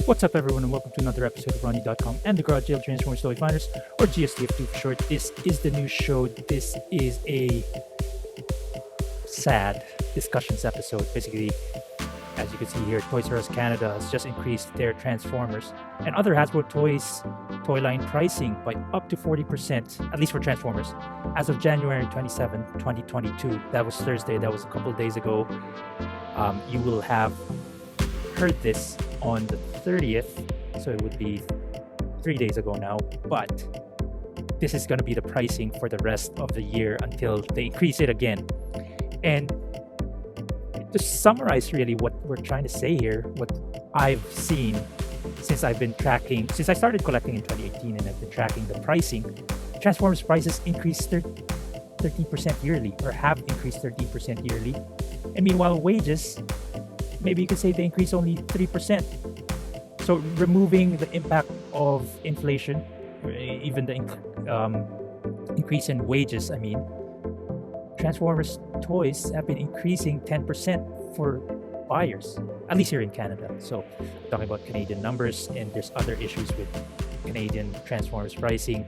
What's up, everyone, and welcome to another episode of Ronnie.com and the Garage Sale Transformers Toy Finders, or GSTF2 for short. This is the new show. This is a sad discussions episode. Basically, as you can see here, Toys R Us Canada has just increased their Transformers and other Hasbro toys toy line pricing by up to 40%, at least for Transformers, as of January 27, 2022. That was Thursday. That was a couple of days ago. You will have heard this on the 30th, so it would be 3 days ago now, but this is going to be the pricing for the rest of the year until they increase it again. And to summarize really what we're trying to say here, what I've seen since I started collecting in 2018 and I've been tracking the pricing, Transformers prices increased 13% yearly, or have increased 13% yearly. And meanwhile, wages, maybe you could say they increase only 3%. So removing the impact of inflation, or even the increase in wages, Transformers toys have been increasing 10% for buyers, at least here in Canada. So talking about Canadian numbers, and there's other issues with Canadian Transformers pricing.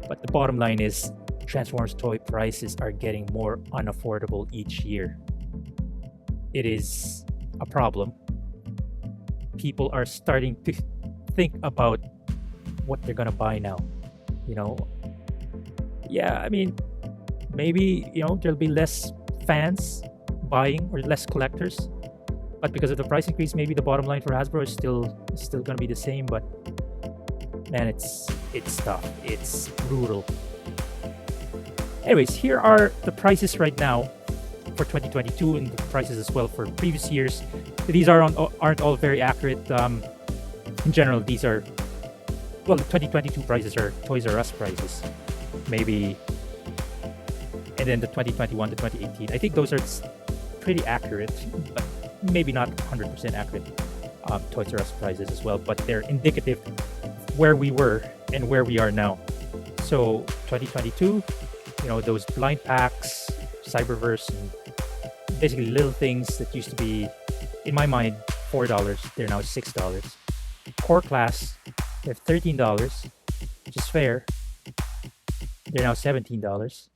But the bottom line is Transformers toy prices are getting more unaffordable each year. It is a problem. People are starting to think about what they're gonna buy now. Maybe there'll be less fans buying or less collectors, but because of the price increase, maybe the bottom line for Hasbro is still gonna be the same. But man, it's tough. It's brutal. Anyways, here are the prices right now for 2022 and the prices as well for previous years. These aren't all very accurate. In general, these are, the 2022 prices are Toys R Us prices, maybe, and then the 2021 to 2018. I think those are pretty accurate, but maybe not 100% accurate Toys R Us prices as well, but they're indicative of where we were and where we are now. So 2022, those blind packs, Cyberverse, and basically little things that used to be, in my mind, $4, they're now $6. Core Class, they're $13, which is fair. They're now $17.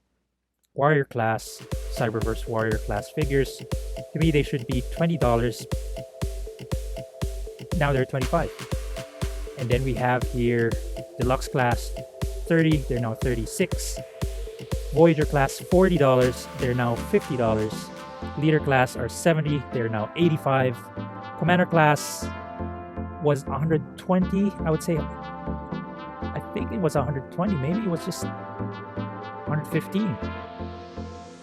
Warrior Class, Cyberverse Warrior Class figures, to me they should be $20. Now they're $25. And then we have here Deluxe Class, $30, they're now $36. Voyager Class, $40, they're now $50. Leader Class are $70, they're now $85. Commander Class was $120, I would say. I think it was $120, maybe it was just $115.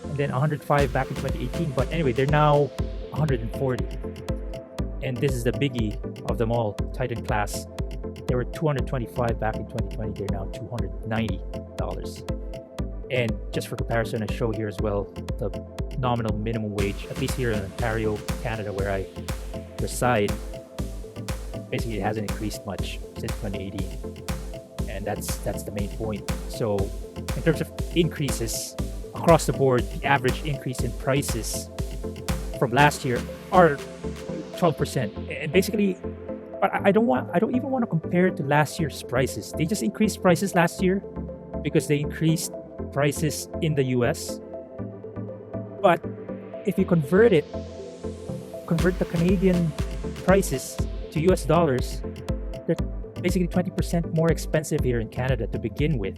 And then $105 back in 2018. But anyway, they're now $140. And this is the biggie of them all, Titan Class. They were $225 back in 2020, they're now $290. And just for comparison, I show here as well the nominal minimum wage, at least here in Ontario, Canada, where I reside. Basically, it hasn't increased much since 2018, and that's the main point. So, in terms of increases across the board, the average increase in prices from last year are 12%. And basically, but I don't even want to compare it to last year's prices. They just increased prices last year because they increased prices in the US. But if you convert the Canadian prices to US dollars, they're basically 20% more expensive here in Canada to begin with.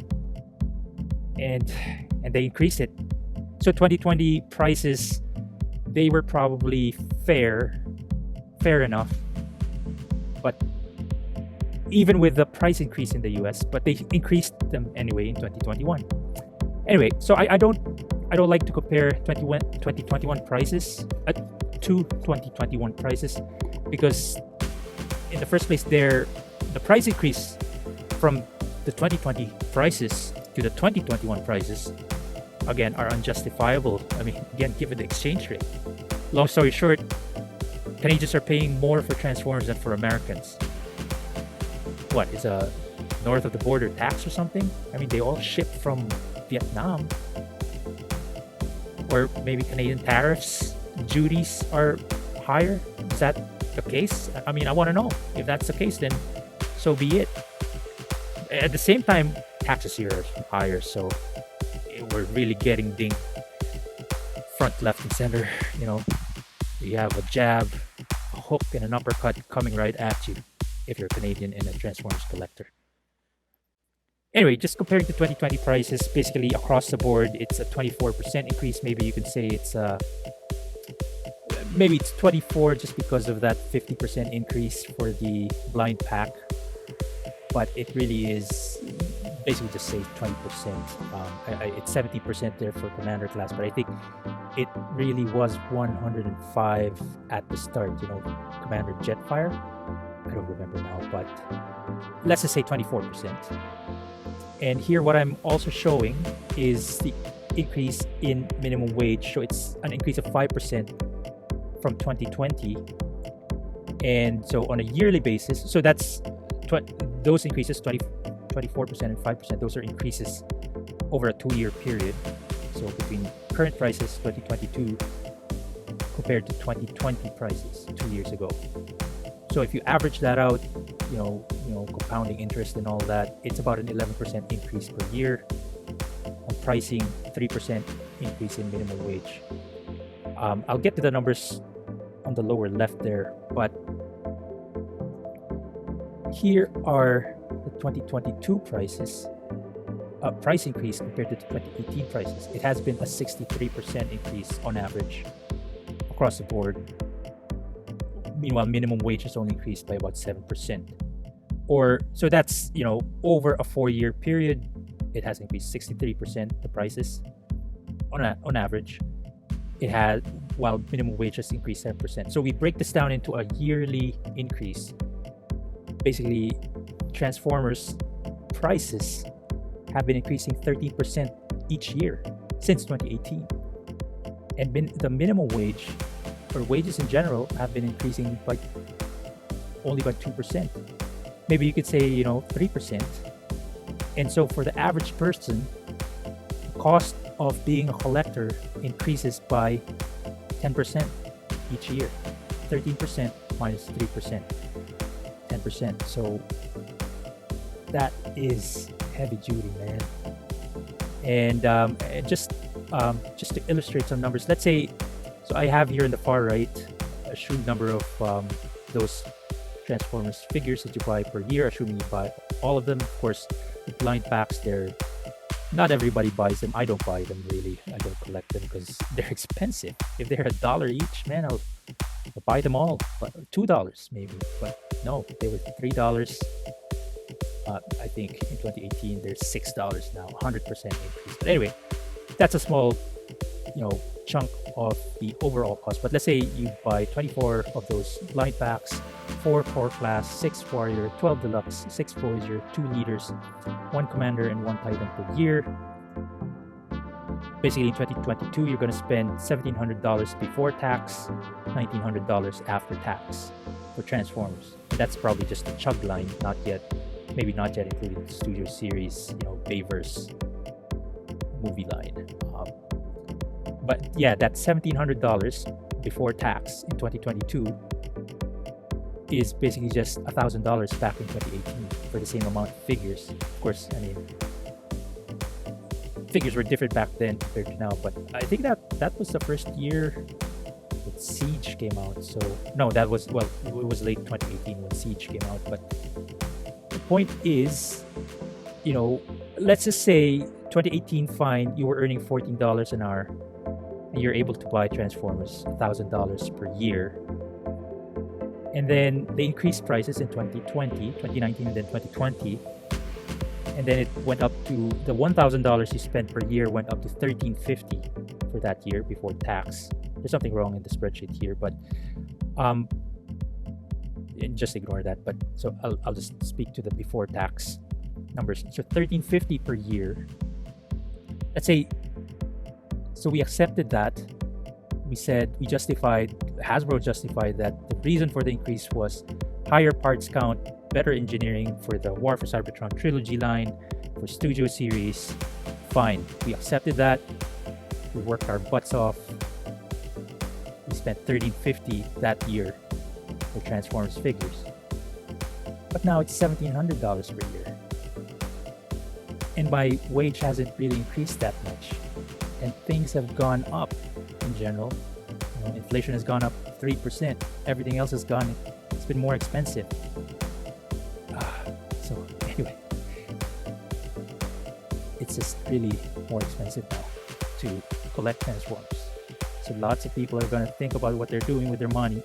And they increased it. So 2020 prices, they were probably fair enough. But even with the price increase in the US, but they increased them anyway in 2021. Anyway, so I don't like to compare 2021 prices to 2021 prices, because in the first place, the price increase from the 2020 prices to the 2021 prices, again, are unjustifiable. Again, given the exchange rate. Long story short, Canadians are paying more for Transformers than for Americans. What is a north of the border tax or something? They all ship from Vietnam. Or maybe Canadian tariffs, duties are higher. Is that the case? I mean, I want to know. If that's the case, then so be it. At the same time, taxes here are higher, so we're really getting dinged front, left, and center. You know, you have a jab, a hook, and an uppercut coming right at you if you're Canadian and a Transformers collector. Anyway, just comparing to 2020 prices, basically across the board, it's a 24% increase. Maybe you can say maybe it's 24 just because of that 50% increase for the blind pack, but it really is basically just say 20%. It's 70% there for Commander class, but I think it really was 105 at the start. You know, Commander Jetfire. I don't remember now, but let's just say 24%. And here, what I'm also showing is the increase in minimum wage. So it's an increase of 5% from 2020. And so on a yearly basis, so that's those increases, 24% and 5%, those are increases over a 2-year period. So between current prices, 2022, compared to 2020 prices 2 years ago. So if you average that out, you know, compounding interest and all that, it's about an 11% increase per year. On pricing, 3% increase in minimum wage. I'll get to the numbers on the lower left there, but here are the 2022 prices. Price increase compared to the 2018 prices. It has been a 63% increase on average across the board. Meanwhile, minimum wage has only increased by about 7%. So that's, you know, over a 4-year period, it has increased 63%, the prices on average. It has, while minimum wage has increased 7%. So we break this down into a yearly increase. Basically, Transformers prices have been increasing 13% each year since 2018. And the minimum wage, or wages in general, have been increasing by only by 2%. Maybe you could say, you know, 3%. And so for the average person, the cost of being a collector increases by 10% each year. 13% minus 3%, 10%. So that is heavy duty, man. And just to illustrate some numbers, let's say, so I have here in the far right a assumed number of those Transformers figures that you buy per year, assuming you buy all of them. Of course, the blind packs, not everybody buys them. I don't buy them, really. I don't collect them because they're expensive. If they're $1 each, man, I'll buy them all. But $2 maybe, but no, they were $3. I think in 2018 they're $6 now, 100% increase. But anyway, that's a small, chunk of the overall cost. But let's say you buy 24 of those blind packs, 4 core class, 6 warrior, 12 deluxe, 6 voyager, 2 leaders, 1 commander, and 1 titan per year. Basically, in 2022, you're going to spend $1,700 before tax, $1,900 after tax for Transformers. That's probably just the chug line, maybe not yet including the Studio Series, Bayverse movie line. But yeah, that $1,700 before tax in 2022 is basically just $1,000 back in 2018 for the same amount of figures. Of course, figures were different back then compared to now, but I think that was the first year that Siege came out. So no, it was late 2018 when Siege came out. But the point is, let's just say 2018 fine, you were earning $14 an hour, and you're able to buy Transformers $1,000 per year. And then they increased prices in 2020, 2019, and then 2020. And then it went up to the $1,000 you spent per year went up to $1,350 for that year before tax. There's something wrong in the spreadsheet here, but just ignore that. But so I'll just speak to the before tax numbers. So $1,350 per year. Let's say, so we accepted that. Hasbro justified that the reason for the increase was higher parts count, better engineering for the War for Cybertron trilogy line, for Studio Series. Fine, we accepted that. We worked our butts off. We spent $1,350 that year their Transformers figures. But now it's $1,700 per year. And my wage hasn't really increased that much. And things have gone up in general. Inflation has gone up 3%. Everything else has gone, it's been more expensive. So anyway, it's just really more expensive now to collect Transformers. So lots of people are going to think about what they're doing with their money,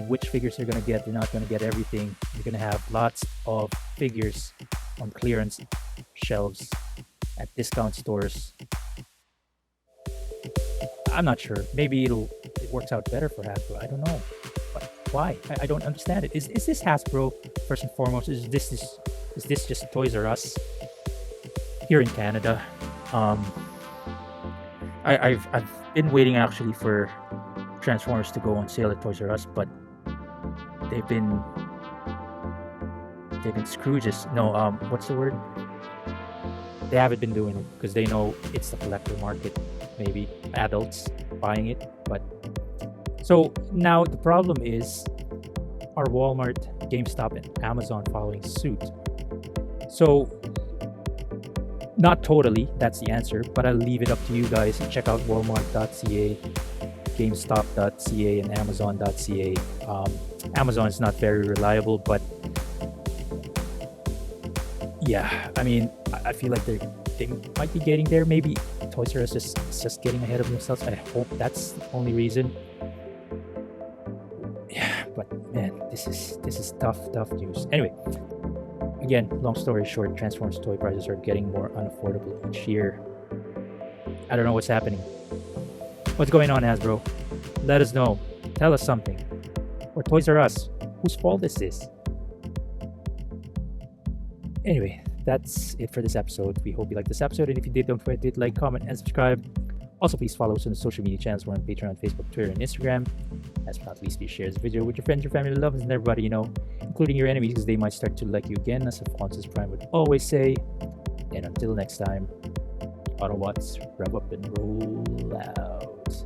which figures they're going to get. They're not going to get everything. You're going to have lots of figures on clearance shelves at discount stores. I'm not sure. Maybe it works out better for Hasbro. I don't know. But why? I don't understand it. Is this Hasbro first and foremost? Is this just Toys R Us here in Canada? I've been waiting actually for Transformers to go on sale at Toys R Us, but they've been Scrooges. No, what's the word? They haven't been doing it because they know it's the collector market. Maybe adults buying it, but so now the problem is, are Walmart, GameStop, and Amazon following suit? So not totally, that's the answer, but I'll leave it up to you guys. Check out walmart.ca, gamestop.ca, and amazon.ca. Amazon is not very reliable, but yeah, I mean, I feel like they might be getting there. Maybe Toys R Us is just getting ahead of themselves. I hope that's the only reason. Yeah, but man, this is tough news. Anyway, again, long story short, Transformers toy prices are getting more unaffordable each year. I don't know what's happening. What's going on, Hasbro? Let us know. Tell us something. Or Toys R Us, whose fault is this? Anyway, that's it for this episode. We hope you liked this episode, and if you did, don't forget to hit like, comment, and subscribe. Also, please follow us on the social media channels. We're on Patreon, Facebook, Twitter, and Instagram. Last but not least, please share this video with your friends, your family, your loved ones, and everybody you know, including your enemies, because they might start to like you again, as Alphonsus Prime would always say. And until next time, Autobots, rev up and roll out.